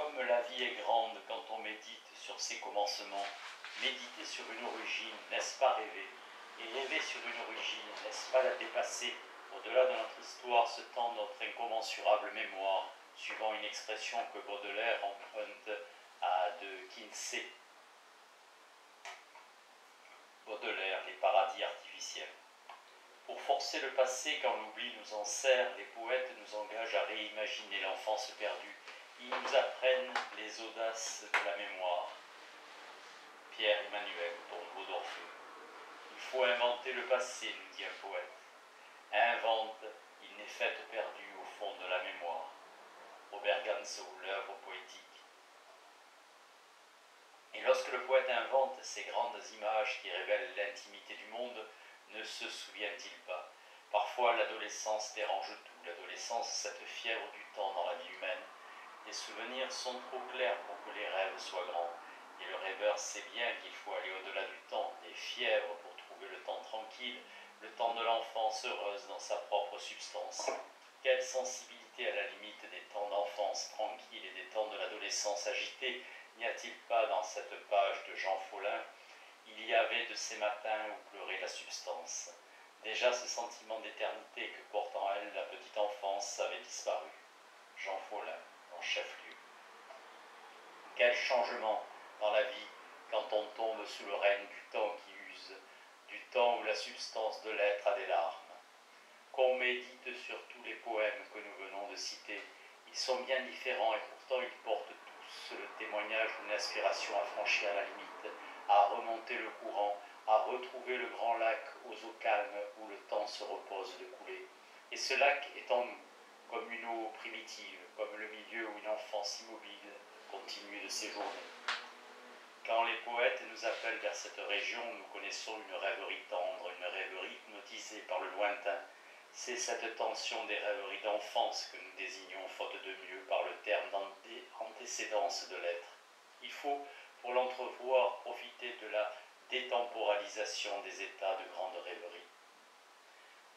Comme la vie est grande quand on médite sur ses commencements, méditer sur une origine, n'est-ce pas rêver? Et rêver sur une origine, n'est-ce pas la dépasser? Au-delà de notre histoire se tend notre incommensurable mémoire, suivant une expression que Baudelaire emprunte à de Quincey. Baudelaire, les paradis artificiels. Pour forcer le passé quand l'oubli nous en serre, les poètes nous engagent à réimaginer l'enfance perdue. Ils nous apprennent les audaces de la mémoire. Pierre-Emmanuel, Tombeau d'Orphée. Il faut inventer le passé, nous dit un poète. Invente, il n'est fait perdu au fond de la mémoire. Robert Ganzo, l'œuvre poétique. Et lorsque le poète invente ces grandes images qui révèlent l'intimité du monde, ne se souvient-il pas? Parfois l'adolescence dérange tout. L'adolescence, cette fièvre du temps dans la vie humaine. Les souvenirs sont trop clairs pour que les rêves soient grands. Et le rêveur sait bien qu'il faut aller au-delà du temps, des fièvres pour trouver le temps tranquille, le temps de l'enfance heureuse dans sa propre substance. Quelle sensibilité à la limite des temps d'enfance tranquille et des temps de l'adolescence agitée n'y a-t-il pas dans cette page de Jean Follin? Il y avait de ces matins où pleurait la substance. Déjà ce sentiment d'éternité que porte en elle la petite enfance avait disparu. Jean Follin, en chef-lieu. Quel changement dans la vie quand on tombe sous le règne du temps qui use, du temps où la substance de l'être a des larmes. Qu'on médite sur tous les poèmes que nous venons de citer, ils sont bien différents et pourtant ils portent tous le témoignage d'une aspiration à franchir la limite, à remonter le courant, à retrouver le grand lac aux eaux calmes où le temps se repose de couler. Et ce lac est en nous, comme une eau primitive, comme le milieu où une enfance immobile continue de séjourner. Quand les poètes nous appellent vers cette région, nous connaissons une rêverie tendre, une rêverie hypnotisée par le lointain. C'est cette tension des rêveries d'enfance que nous désignons, faute de mieux, par le terme d'antécédence de l'être. Il faut, pour l'entrevoir, profiter de la détemporalisation des états de grande rêverie.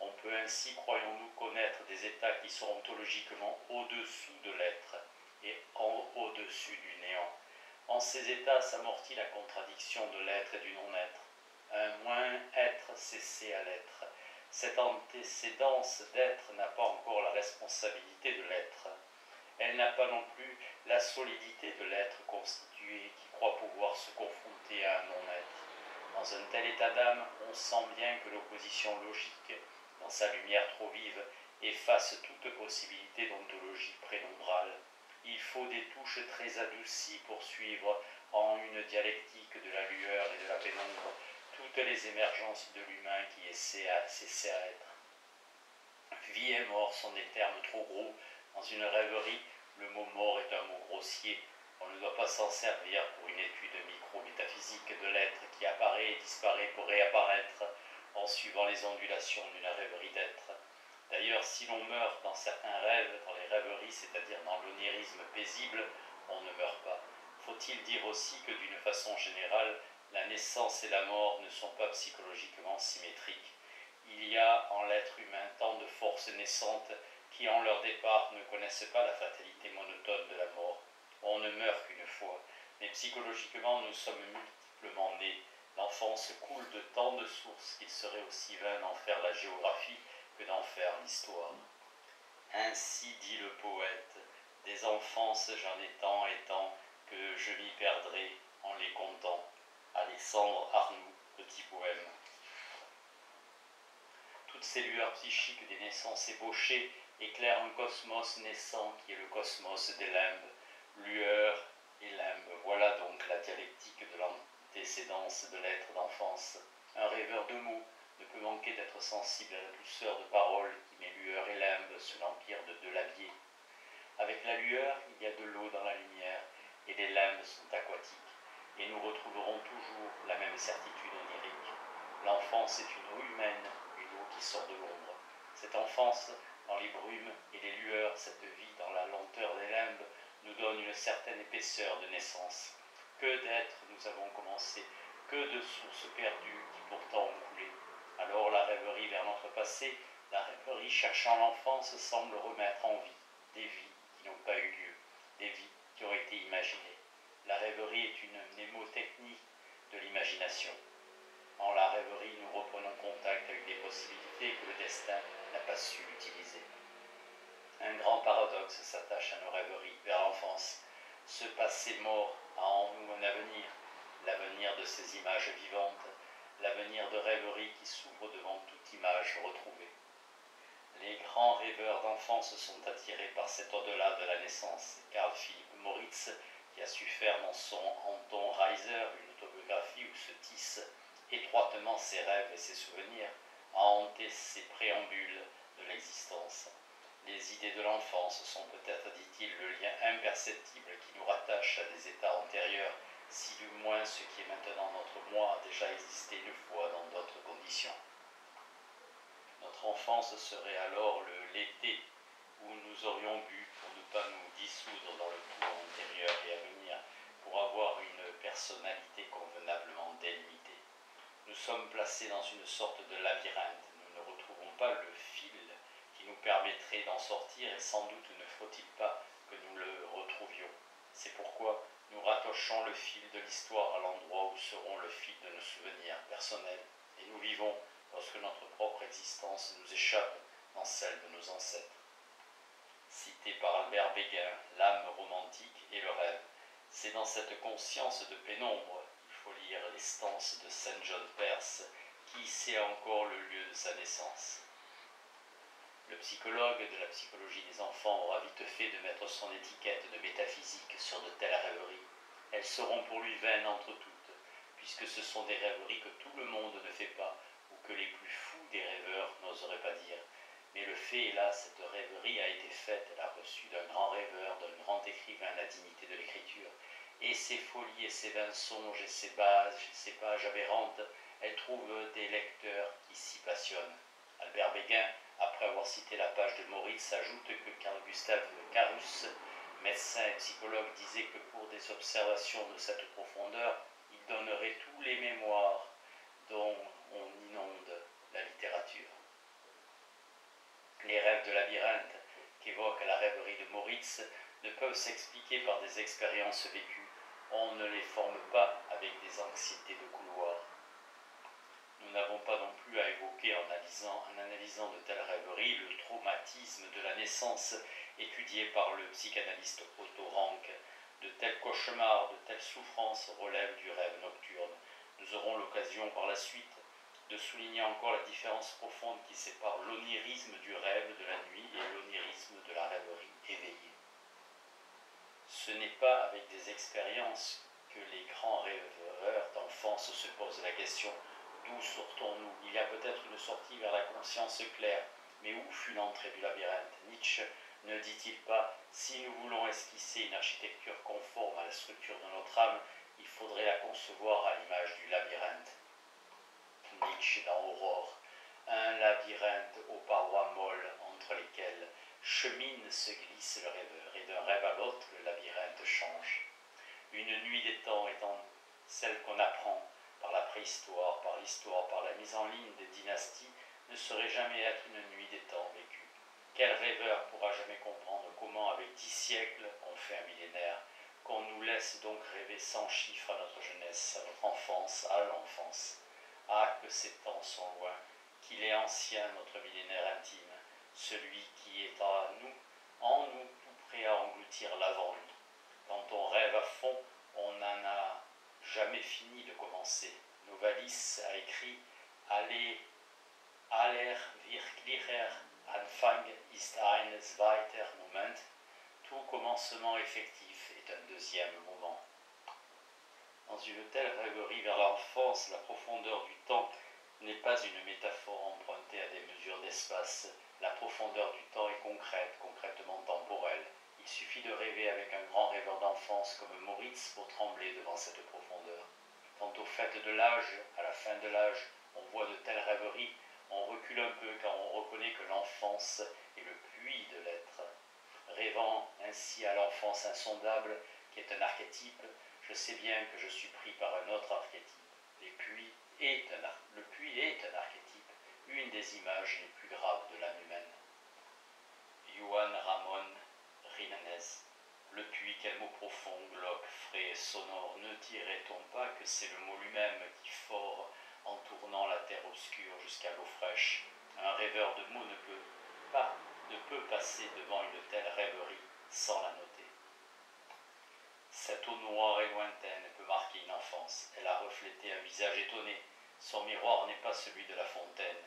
On peut ainsi, croyons-nous, connaître des états qui sont ontologiquement au-dessous de l'être et au-dessus du néant. En ces états s'amortit la contradiction de l'être et du non-être. Un moins-être cessé à l'être. Cette antécédence d'être n'a pas encore la responsabilité de l'être. Elle n'a pas non plus la solidité de l'être constitué qui croit pouvoir se confronter à un non-être. Dans un tel état d'âme, on sent bien que l'opposition logique, dans sa lumière trop vive, efface toute possibilité d'ontologie prénombrale. Il faut des touches très adoucies pour suivre en une dialectique de la lueur et de la pénombre toutes les émergences de l'humain qui essaie à cesser à être. Vie et mort sont des termes trop gros. Dans une rêverie, le mot mort est un mot grossier. On ne doit pas s'en servir pour une étude micro-métaphysique de l'être qui apparaît et disparaît pour réapparaître en suivant les ondulations d'une rêverie d'être. D'ailleurs, si l'on meurt dans certains rêves, dans les rêveries, c'est-à-dire dans l'onirisme paisible, on ne meurt pas. Faut-il dire aussi que d'une façon générale, la naissance et la mort ne sont pas psychologiquement symétriques. Il y a en l'être humain tant de forces naissantes qui, en leur départ, ne connaissent pas la fatalité monotone de la mort. On ne meurt qu'une fois, mais psychologiquement, nous sommes multiplement nés. L'enfance coule de tant de sources qu'il serait aussi vain d'en faire la géographie que d'en faire l'histoire. Ainsi dit le poète, des enfances j'en ai tant et tant que je m'y perdrai en les comptant. Alexandre Arnoux, petit poème. Toutes ces lueurs psychiques des naissances ébauchées éclairent un cosmos naissant qui est le cosmos des limbes. Lueur et limbe, voilà donc la dialectique de l'antécédence de l'être d'enfance. Un rêveur de mots ne peut manquer d'être sensible à la douceur de parole qui met lueur et limbe sous l'empire de Delabier. Avec la lueur, il y a de l'eau dans la lumière, et les limbes sont aquatiques, et nous retrouverons toujours la même certitude onirique. L'enfance est une eau humaine, une eau qui sort de l'ombre. Cette enfance, dans les brumes et les lueurs, cette vie dans la lenteur des limbes, nous donne une certaine épaisseur de naissance. Que d'êtres nous avons commencé, que de sources perdues qui pourtant ont coulé. Alors la rêverie vers notre passé, la rêverie cherchant l'enfance semble remettre en vie des vies qui n'ont pas eu lieu, des vies qui qui ont été imaginées. La rêverie est une mnémotechnie de l'imagination. En la rêverie, nous reprenons contact avec des possibilités que le destin n'a pas su utiliser. Un grand paradoxe s'attache à nos rêveries vers l'enfance. Ce passé mort a en nous un avenir, l'avenir de ces images vivantes, l'avenir de rêveries qui s'ouvre devant toute image retrouvée. Les grands rêveurs d'enfance sont attirés par cet au-delà de la naissance. Carl Philipp Moritz, qui a su faire dans son Anton Reiser une autobiographie où se tissent étroitement ses rêves et ses souvenirs, a hanté ses préambules de l'existence. Les idées de l'enfance sont peut-être, dit-il, le lien imperceptible qui nous rattache à des états antérieurs, si du moins ce qui est maintenant notre moi a déjà existé une fois dans d'autres conditions. Notre enfance serait alors l'été où nous aurions bu pour ne pas nous dissoudre dans le tour antérieur et à venir, pour avoir une personnalité convenablement délimitée. Nous sommes placés dans une sorte de labyrinthe, nous ne retrouvons pas le fil qui nous permettrait d'en sortir et sans doute ne faut-il pas que nous le retrouvions. C'est pourquoi nous rattachons le fil de l'histoire à l'endroit où seront le fil de nos souvenirs personnels et nous vivons lorsque notre propre existence nous échappe dans celle de nos ancêtres. Cité par Albert Béguin, l'âme romantique et le rêve. C'est dans cette conscience de pénombre qu'il faut lire les stances de Saint John Perse, qui sait encore le lieu de sa naissance. Le psychologue de la psychologie des enfants aura vite fait de mettre son étiquette de métaphysique sur de telles rêveries. Elles seront pour lui vaines entre toutes, puisque ce sont des rêveries que tout le monde ne fait pas, ou que les plus fous des rêveurs n'oseraient pas dire. Mais le fait est là, cette rêverie a été faite, elle a reçu d'un grand rêveur, d'un grand écrivain la dignité de l'écriture. Et ses folies et ses vains songes et ses pages aberrantes, elle trouve des lecteurs qui s'y passionnent. Albert Béguin, après avoir cité la page de Moritz, ajoute que Carl Gustav Carus, médecin et psychologue, disait que pour des observations de cette profondeur, il donnerait tous les mémoires dont on inonde la littérature. Les rêves de labyrinthe qu'évoque la rêverie de Moritz ne peuvent s'expliquer par des expériences vécues. On ne les forme pas avec des anxiétés de couloir. Nous n'avons pas non plus à évoquer en analysant de telles rêveries le traumatisme de la naissance étudié par le psychanalyste Otto Rank. De tels cauchemars, de telles souffrances relèvent du rêve nocturne. Nous aurons l'occasion par la suite de souligner encore la différence profonde qui sépare l'onirisme du rêve de la nuit et l'onirisme de la rêverie éveillée. Ce n'est pas avec des expériences que les grands rêveurs d'enfance se posent la question « D'où sortons-nous » Il y a peut-être une sortie vers la conscience claire, mais où fut l'entrée du labyrinthe? Nietzsche ne dit-il pas « Si nous voulons esquisser une architecture conforme à la structure de notre âme, il faudrait la concevoir à l'image du labyrinthe » Nietzsche dans Aurore, un labyrinthe aux parois molles entre lesquelles chemine, se glisse le rêveur, et d'un rêve à l'autre, le labyrinthe change. Une nuit des temps étant celle qu'on apprend par la préhistoire, par l'histoire, par la mise en ligne des dynasties, ne saurait jamais être une nuit des temps vécue. Quel rêveur pourra jamais comprendre comment, avec 10 siècles, on fait un millénaire, qu'on nous laisse donc rêver sans chiffre à notre jeunesse, à notre enfance, à l'enfance. Ah, que ces temps sont loin, qu'il est ancien notre millénaire intime, celui qui est en nous, tout prêt à engloutir l'avant-nous. Quand on rêve à fond, on n'en a jamais fini de commencer. Novalis a écrit « Aller wirklicher Anfang ist ein zweiter Moment ». Tout commencement effectif est un deuxième moment. Dans une telle rêverie vers l'enfance, la profondeur du temps n'est pas une métaphore empruntée à des mesures d'espace. La profondeur du temps est concrète, concrètement temporelle. Il suffit de rêver avec un grand rêveur d'enfance comme Moritz pour trembler devant cette profondeur. Quant au fait de l'âge, à la fin de l'âge, on voit de telles rêveries, on recule un peu car on reconnaît que l'enfance est le puits de l'être. Rêvant ainsi à l'enfance insondable, qui est un archétype, je sais bien que je suis pris par un autre archétype. Le puits est un archétype, une des images les plus graves de l'âme humaine. Juan Ramón Jiménez. Le puits, quel mot profond, glauque, frais et sonore, ne dirait-on pas que c'est le mot lui-même qui fore, en tournant la terre obscure jusqu'à l'eau fraîche? Un rêveur de mots ne peut passer devant une telle rêverie sans la noter. Cette eau noire et lointaine peut marquer une enfance. Elle a reflété un visage étonné. Son miroir n'est pas celui de la fontaine.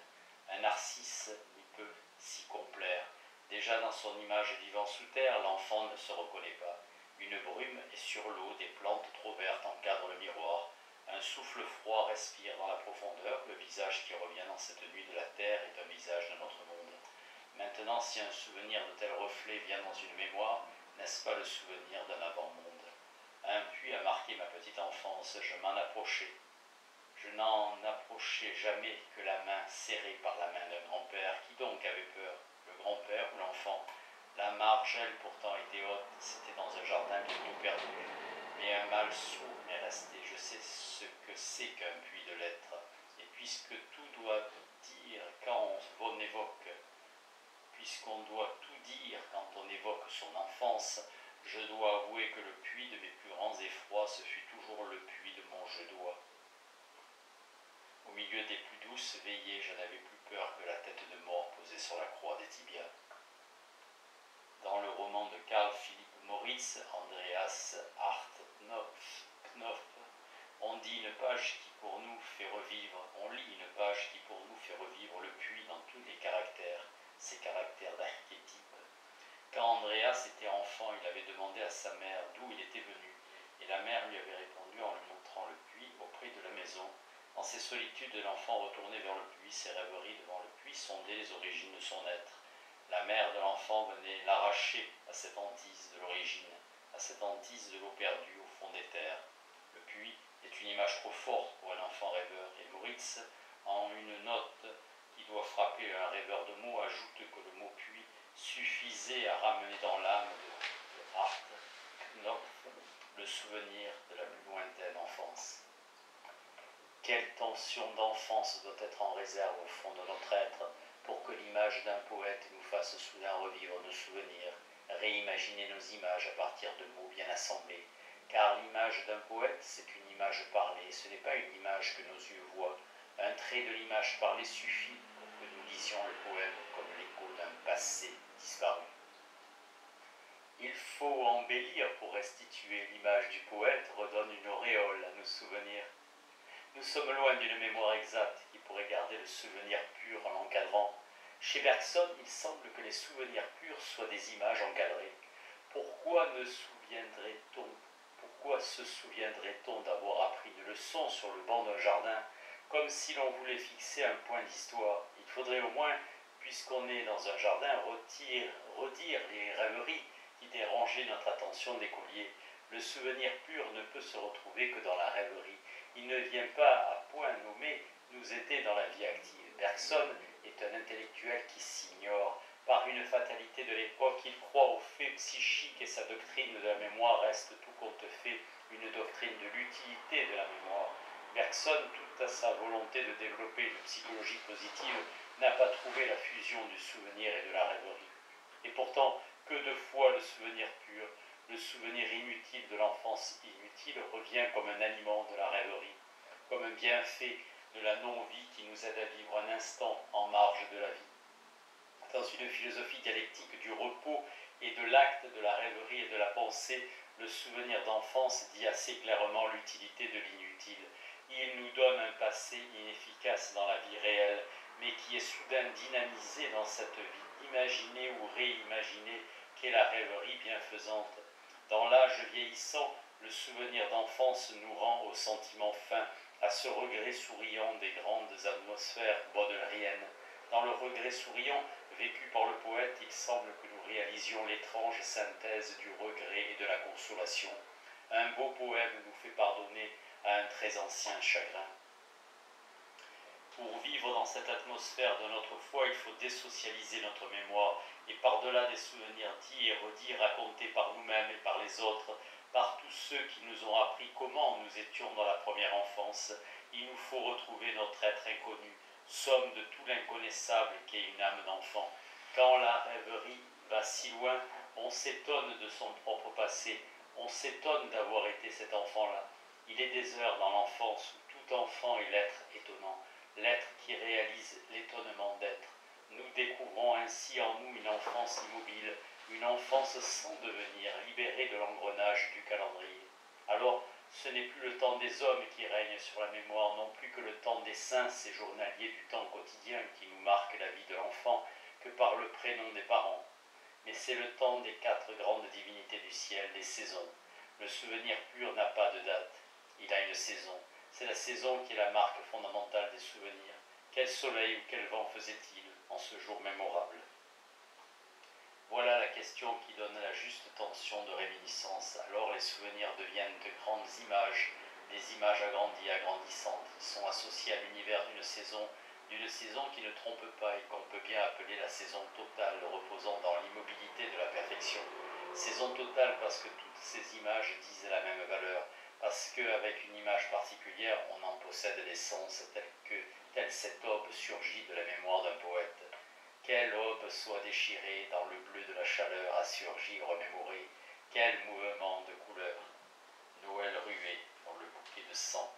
Un narcisse n'y peut s'y complaire. Déjà dans son image vivant sous terre, l'enfant ne se reconnaît pas. Une brume est sur l'eau, des plantes trop vertes encadrent le miroir. Un souffle froid respire dans la profondeur. Le visage qui revient dans cette nuit de la terre est un visage de notre monde. Maintenant, si un souvenir de tel reflet vient dans une mémoire, n'est-ce pas le souvenir d'un avant-monde? Un puits a marqué ma petite enfance, je m'en approchais. Je n'en approchais jamais que la main serrée par la main d'un grand-père. Qui donc avait peur, le grand-père ou l'enfant? La marge, elle, pourtant était haute, c'était dans un jardin bientôt perdu. Mais un mal sourd est resté, je sais ce que c'est qu'un puits de lettres. Et puisque tout doit dire quand on évoque, puisqu'on doit tout dire quand on évoque son enfance, je dois avouer que le puits de mes plus grands effrois, ce fut toujours le puits de mon je dois. Au milieu des plus douces veillées, je n'avais plus peur que la tête de mort posée sur la croix des tibias. Dans le roman de Carl Philipp Moritz, Andreas Hart Knopf, on dit une page qui pour nous fait revivre, on lit une page qui pour nous fait revivre le puits dans tous les caractères, ces caractères d'archétype. Quand Andreas était enfant, il avait demandé à sa mère d'où il était venu, et la mère lui avait répondu en lui montrant le puits auprès de la maison. Dans ses solitudes, l'enfant retournait vers le puits, ses rêveries devant le puits sondaient les origines de son être. La mère de l'enfant venait l'arracher à cette hantise de l'origine, à cette hantise de l'eau perdue au fond des terres. Le puits est une image trop forte pour un enfant rêveur, et Moritz, en une note qui doit frapper un rêveur de mots, ajoute que le mot puits suffisait à ramener dans l'âme de Hart Knopf le souvenir de la plus lointaine enfance. Quelle tension d'enfance doit être en réserve au fond de notre être pour que l'image d'un poète nous fasse soudain revivre nos souvenirs, réimaginer nos images à partir de mots bien assemblés. Car l'image d'un poète, c'est une image parlée, ce n'est pas une image que nos yeux voient. Un trait de l'image parlée suffit pour que nous lisions le poème comme l'écho d'un passé disparu. Il faut embellir pour restituer l'image du poète, redonne une auréole à nos souvenirs. Nous sommes loin d'une mémoire exacte qui pourrait garder le souvenir pur en l'encadrant. Chez Bergson, il semble que les souvenirs purs soient des images encadrées. Pourquoi se souviendrait-on d'avoir appris une leçon sur le banc d'un jardin, comme si l'on voulait fixer un point d'histoire? Il faudrait au moins, puisqu'on est dans un jardin, redire les rêveries qui dérangeaient notre attention d'écolier. Le souvenir pur ne peut se retrouver que dans la rêverie. Il ne vient pas à point nommé nous aider dans la vie active. Bergson est un intellectuel qui s'ignore. Par une fatalité de l'époque, il croit aux faits psychiques et sa doctrine de la mémoire reste tout compte fait une doctrine de l'utilité de la mémoire. Bergson, toute à sa volonté de développer une psychologie positive, n'a pas trouvé la fusion du souvenir et de la rêverie. Et pourtant, que de fois le souvenir pur, le souvenir inutile de l'enfance inutile revient comme un aliment de la rêverie, comme un bienfait de la non-vie qui nous aide à vivre un instant en marge de la vie. Dans une philosophie dialectique du repos et de l'acte, de la rêverie et de la pensée, le souvenir d'enfance dit assez clairement l'utilité de l'inutile. Il nous donne un passé inefficace dans la vie réelle, mais qui est soudain dynamisé dans cette vie imaginée ou réimaginée qu'est la rêverie bienfaisante. Dans l'âge vieillissant, le souvenir d'enfance nous rend au sentiment fin, à ce regret souriant des grandes atmosphères baudelairiennes. Dans le regret souriant, vécu par le poète, il semble que nous réalisions l'étrange synthèse du regret et de la consolation. Un beau poème nous fait pardonner à un très ancien chagrin. Pour vivre dans cette atmosphère de notre foi, il faut désocialiser notre mémoire et par-delà des souvenirs dits et redits, racontés par nous-mêmes et par les autres, par tous ceux qui nous ont appris comment nous étions dans la première enfance, il nous faut retrouver notre être inconnu, somme de tout l'inconnaissable qu'est une âme d'enfant. Quand la rêverie va si loin, on s'étonne de son propre passé, on s'étonne d'avoir été cet enfant-là. Il est des heures dans l'enfance où tout enfant est l'être étonnant, l'être qui réalise l'étonnement d'être. Nous découvrons ainsi en nous une enfance immobile, une enfance sans devenir, libérée de l'engrenage du calendrier. Alors, ce n'est plus le temps des hommes qui règne sur la mémoire, non plus que le temps des saints, ces journaliers du temps quotidien qui nous marquent la vie de l'enfant, que par le prénom des parents. Mais c'est le temps des 4 grandes divinités du ciel, les saisons. Le souvenir pur n'a pas de date, il a une saison. C'est la saison qui est la marque fondamentale des souvenirs. Quel soleil ou quel vent faisait-il en ce jour mémorable? Voilà la question qui donne la juste tension de réminiscence. Alors les souvenirs deviennent de grandes images, des images agrandies, agrandissantes. Ils sont associés à l'univers d'une saison qui ne trompe pas et qu'on peut bien appeler la saison totale, reposant dans l'immobilité de la perfection. Saison totale parce que toutes ces images disent la même valeur, parce qu'avec une image particulière, on en possède l'essence, telle cette aube surgit de la mémoire d'un poète. Quelle aube soit déchirée dans le bleu de la chaleur a surgi remémorée, quel mouvement de couleurs, Noël rué dans le bouquet de sang.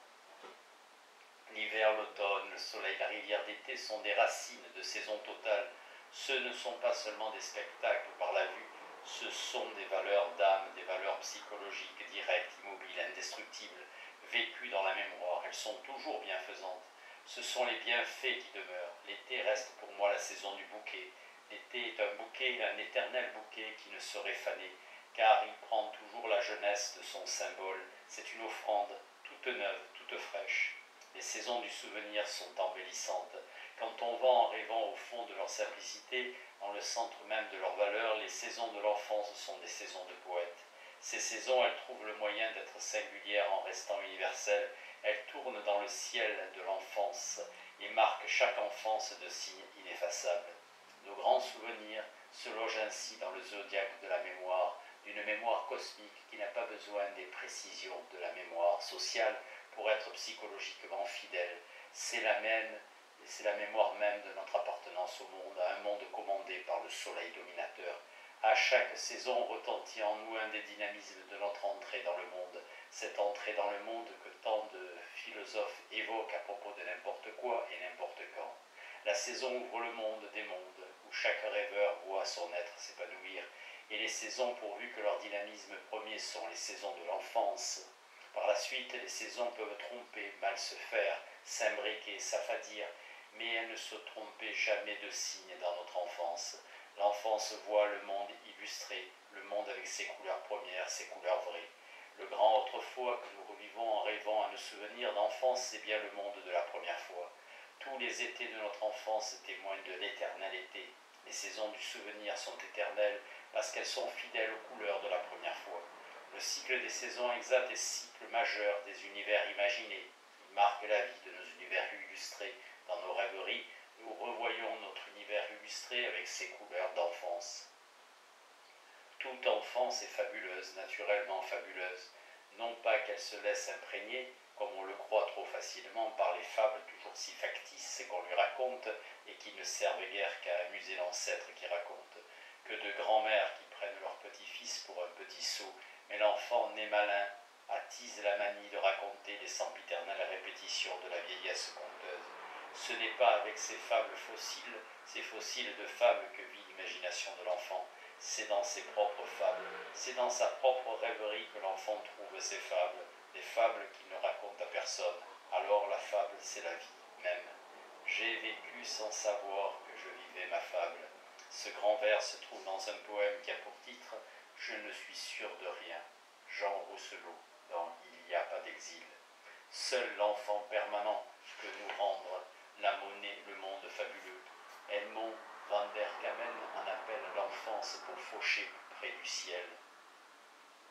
L'hiver, l'automne, le soleil, la rivière d'été sont des racines de saison totale. Ce ne sont pas seulement des spectacles par la vue, ce sont des valeurs d'âme, des valeurs psychologiques, directes, immobiles, indestructibles, vécues dans la mémoire. Elles sont toujours bienfaisantes. Ce sont les bienfaits qui demeurent. L'été reste pour moi la saison du bouquet. L'été est un bouquet, un éternel bouquet qui ne saurait faner, car il prend toujours la jeunesse de son symbole. C'est une offrande, toute neuve, toute fraîche. Les saisons du souvenir sont embellissantes. Quand on va en rêvant au fond de leur simplicité, dans le centre même de leur valeur, les saisons de l'enfance sont des saisons de poètes. Ces saisons, elles trouvent le moyen d'être singulières en restant universelles. Elles tournent dans le ciel de l'enfance et marquent chaque enfance de signes ineffaçables. Nos grands souvenirs se logent ainsi dans le zodiaque de la mémoire, d'une mémoire cosmique qui n'a pas besoin des précisions de la mémoire sociale pour être psychologiquement fidèle. C'est la mémoire même de notre appartenance au monde, à un monde commandé par le soleil dominateur. À chaque saison retentit en nous un des dynamismes de notre entrée dans le monde, cette entrée dans le monde que tant de philosophes évoquent à propos de n'importe quoi et n'importe quand. La saison ouvre le monde des mondes, où chaque rêveur voit son être s'épanouir, et les saisons, pourvu que leur dynamisme premier sont les saisons de l'enfance. Par la suite, les saisons peuvent tromper, mal se faire, s'imbriquer, s'affadir, mais elles ne se trompaient jamais de signes dans notre enfance. L'enfance voit le monde illustré, le monde avec ses couleurs premières, ses couleurs vraies. Le grand autrefois que nous revivons en rêvant à nos souvenirs d'enfance, c'est bien le monde de la première fois. Tous les étés de notre enfance témoignent de l'éternel été. Les saisons du souvenir sont éternelles parce qu'elles sont fidèles aux couleurs de la première fois. Le cycle des saisons exact est cycle majeur des univers imaginés. Il marque la vie de nos univers illustrés. Dans nos rêveries, nous revoyons notre univers illustré avec ses couleurs d'enfance. Toute enfance est fabuleuse, naturellement fabuleuse. Non pas qu'elle se laisse imprégner, comme on le croit trop facilement, par les fables toujours si factices qu'on lui raconte et qui ne servent guère qu'à amuser l'ancêtre qui raconte. Que de grands-mères qui prennent leur petit-fils pour un petit sot, mais l'enfant né malin attise la manie de raconter les sempiternelles répétitions de la vieillesse conteuse. Ce n'est pas avec ces fables fossiles, ces fossiles de fables que vit l'imagination de l'enfant. C'est dans ses propres fables, c'est dans sa propre rêverie que l'enfant trouve ses fables, des fables qu'il ne raconte à personne. Alors la fable, c'est la vie même. J'ai vécu sans savoir que je vivais ma fable. Ce grand vers se trouve dans un poème qui a pour titre « Je ne suis sûr de rien », Jean Rousselot, dans Il n'y a pas d'exil. Seul l'enfant permanent peut nous rendre la monnaie, le monde fabuleux. Edmond van der Kamen en appelle l'enfance pour faucher plus près du ciel.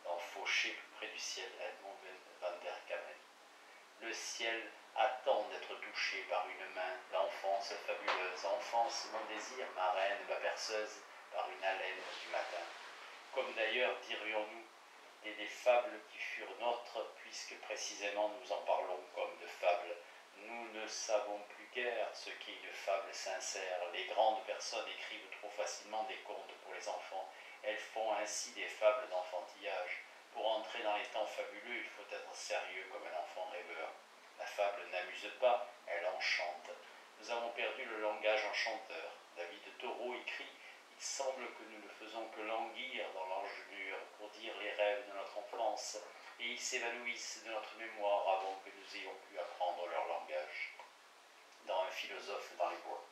Dans Faucher plus près du ciel, Edmond van der Kamen. Le ciel attend d'être touché par une main, l'enfance fabuleuse, enfance mon désir, ma reine, ma berceuse, par une haleine du matin. Comme d'ailleurs, dirions-nous, des fables qui furent nôtres, puisque précisément nous en parlons comme de fables. Nous ne savons plus guère ce qu'est une fable sincère. Les grandes personnes écrivent trop facilement des contes pour les enfants. Elles font ainsi des fables d'enfantillage. Pour entrer dans les temps fabuleux, il faut être sérieux comme un enfant rêveur. La fable n'amuse pas, elle enchante. Nous avons perdu le langage enchanteur. David Thoreau écrit « Il semble que nous ne faisons que languir dans l'engelure pour dire les rêves de notre enfance, et ils s'évanouissent de notre mémoire avant que nous ayons pu apprendre leur langage. » Dans Un philosophe dans les bois.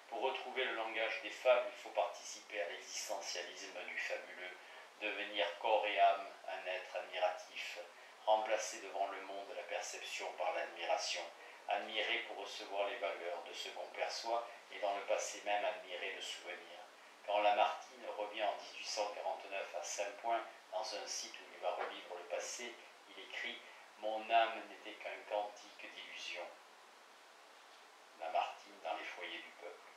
Pour retrouver le langage des fables, il faut participer à l'existentialisme du fabuleux, devenir corps et âme un être admiratif, remplacer devant le monde la perception par l'admiration, admirer pour recevoir les valeurs de ce qu'on perçoit et dans le passé même admirer le souvenir. Quand Lamartine revient en 1849 à Saint-Point, dans un site où il va revivre le passé, il écrit « Mon âme n'était qu'un cantique d'illusions ». Lamartine dans les foyers du peuple.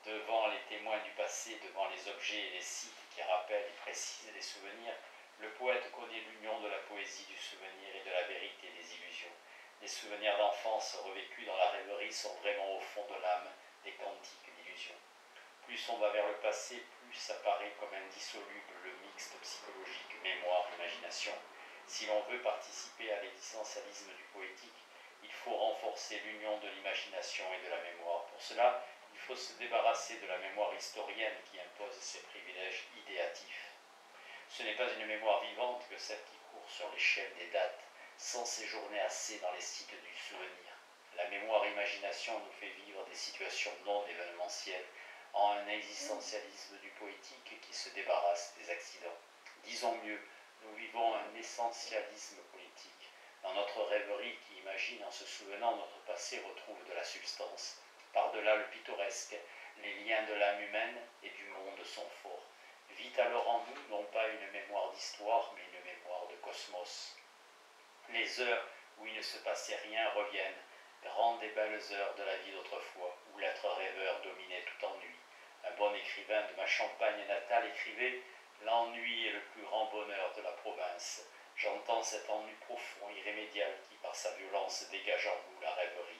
Devant les témoins du passé, devant les objets et les sites qui rappellent et précisent les souvenirs, le poète connaît l'union de la poésie du souvenir et de la vérité des illusions. Les souvenirs d'enfance revécus dans la rêverie sont vraiment au fond de l'âme des cantiques d'illusions. Plus on va vers le passé, plus apparaît comme indissoluble le mixte psychologique mémoire-imagination. Si l'on veut participer à l'existentialisme du poétique, il faut renforcer l'union de l'imagination et de la mémoire. Pour cela, il faut se débarrasser de la mémoire historienne qui impose ses privilèges idéatifs. Ce n'est pas une mémoire vivante que celle qui court sur l'échelle des dates, sans séjourner assez dans les sites du souvenir. La mémoire-imagination nous fait vivre des situations non événementielles, en un existentialisme du poétique qui se débarrasse des accidents. Disons mieux, nous vivons un essentialisme politique. Dans notre rêverie qui imagine en se souvenant notre passé retrouve de la substance. Par-delà le pittoresque, les liens de l'âme humaine et du monde sont forts. Vit alors en nous non pas une mémoire d'histoire, mais une mémoire de cosmos. Les heures où il ne se passait rien reviennent, grandes et belles heures de la vie d'autrefois, où l'être rêveur dominait tout ennui. Un bon écrivain de ma Champagne natale écrivait « L'ennui est le plus grand bonheur de la province. J'entends cet ennui profond, irrémédiable, qui par sa violence dégage en nous la rêverie. »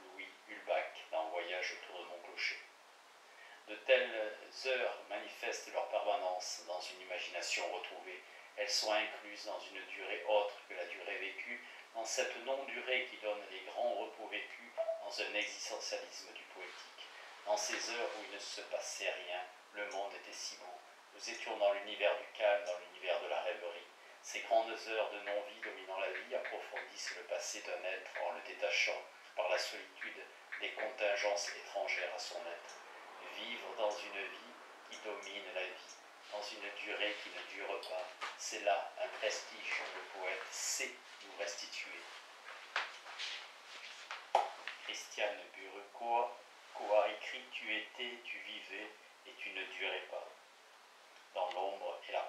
Louis Ulbach, dans Voyage autour de mon clocher. De telles heures manifestent leur permanence dans une imagination retrouvée. Elles sont incluses dans une durée autre que la durée vécue, dans cette non-durée qui donne les grands repos vécus, dans un existentialisme du poétique. Dans ces heures où il ne se passait rien, le monde était si beau. Nous étions dans l'univers du calme, dans l'univers de la rêverie. Ces grandes heures de non-vie dominant la vie approfondissent le passé d'un être en le détachant par la solitude des contingences étrangères à son être. Vivre dans une vie qui domine la vie, dans une durée qui ne dure pas, c'est là un prestige que le poète sait nous restituer. Christiane Burekoa a écrit « Tu étais, tu vivais et tu ne durais pas. » Dans l'ombre et la